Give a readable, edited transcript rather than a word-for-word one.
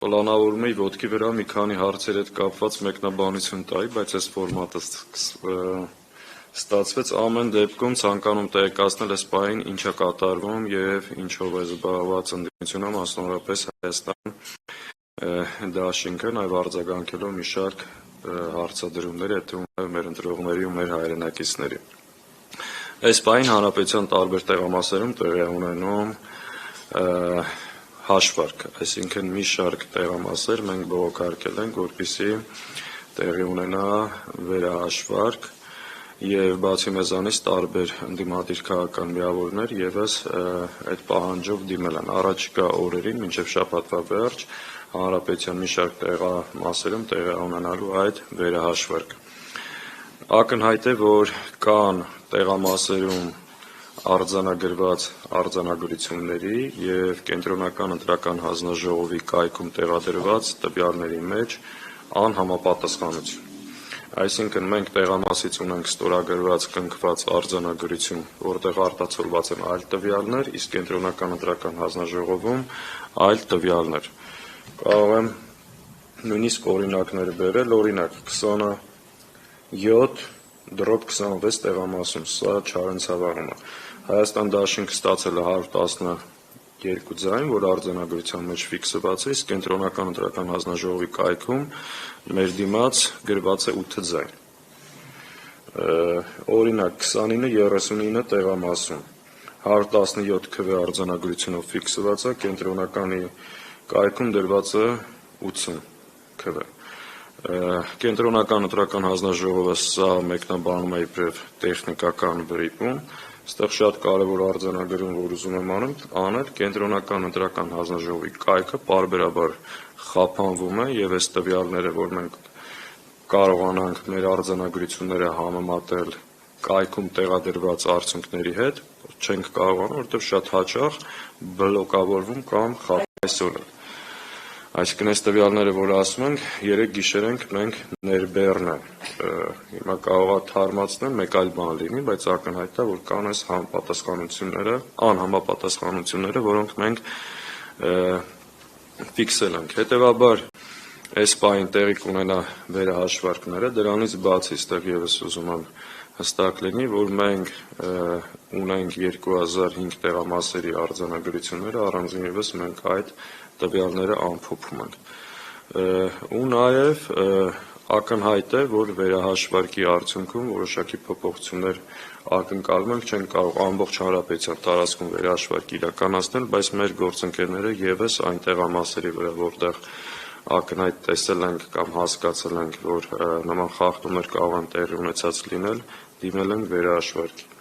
Պլանավորում էի ոտքի վրա մի քանի հարցեր հետ կապված մեկնաբանություն տայի, բայց այս ֆորմատը ստացվեց։ Ամեն դեպքում ցանկանում տեղեկացնել այս պահին ինչ է կատարվում եւ ինչով է զբաղված ընդդիմությունը, մասնավորապես Հայաստան դաշինքը, նաեւ արձագանքելով մի շարք հարցադրումների, այդ թվում նաեւ մեր ընտրողների ու մեր հայրենակիցների։ Այս պահին հանրապետության տարբեր տեղամասերում տեղի է ունենում հաշվարկ, այսինքն մի շարք տեղամասեր մենք բողոքարկել ենք, որպեսզի տեղի ունենա վերահաշվարկ եւ բացի մեզանից տարբեր ընդդիմադիր քաղաքական միավորներ եւս այդ պահանջով դիմել են։ Առաջիկա օրերին մինչեւ շաբաթվա վերջ հանրապետության մի շարք տեղամասերում տեղի ունենալու այդ վերահաշվարկը։ Ակնհայտ է, որ կան տեղամասերում արձանագրված արձանագրությունների եւ կենտրոնական ընտրական հանձնաժողովի կայքում տեղադրված տվյալների մեջ անհամապատասխանություն։ Այսինքն մենք տեղամասից ունենք ստորագրված կնքված արձանագրություն, որտեղ արտացոլված են այլ տվյալներ, իսկ կենտրոնական ընտրական հանձնաժողովում այլ տվյալներ։ Կարող եմ նույնիսկ օրինակներ բերել, օրինակ 27/26 տեղամասում, սա Չարենցավաղում է։ Հայաստան դաշինքը ստացել է 112 ձայն, որ արձանագրության մեջ ֆիքսված է, իսկ կենտրոնական ընտրական հանձնաժողովի կայքում մեր դիմաց գրված է 8 ձայն։ Օրինակ 29/39 տեղամասում 117 քվ արձանագրությունով ֆիքսված է, կենտրոնականի կայքում դրված է 80 քվ։ Կենտրոնական ընտրական հանձնաժողովը սա մեկնաբանում է իբրև տեխնիկական վրիպում, այստեղ շատ կարևոր արձանագրում, որ ուզում եմ անել, կենտրոնական ընտրական հանձնաժողովի կայքը պարբերաբար խափանվում է եւ այս տվյալները, որ մենք կարողանանք մեր արձանագրությունները համեմատել կայքում տեղադրված արդյունքների հետ, չենք կարողանում, որովհետեւ շատ հաճախ բլոկավորվում կամ խափեսում են։ Այսինքն այս տվյալները, որ ասում ենք, 3 գիշերենք մենք ներբեռն է։ Հիմա կարող է թարմացնել, մեկ այլ բան լինի, բայց ակնհայտ է, որ կան այս անհամապատասխանությունները, որոնք մենք ֆիքսել ենք։ Հետևաբար այս պահին տեղի կունենա վերահաշվարկները, դրանից բացի այստեղ եւս ուզում եմ հստակ լինի, որ մենք ունենք 2005 տեղամասերի արձանագրությունները, առանձին եւս մենք այդ տվյալները ամփոփում ենք։ Ու նաեւ ակնհայտ է, որ վերահաշվարկի արդյունքում որոշակի փոփոխություններ ակնկալում ենք, չենք կարող ամբողջ հանրապետության տարածքում վերահաշվարկ իրականացնել, բայց մեր գործընկերները եւս այն տեղամասերի վրա, որտեղ ակնհայտ տեսել ենք կամ հասկացել ենք, որ նման խախտումներ կարող են տեղի ունեցած լինել, դիմել ենք վերահաշվարկի։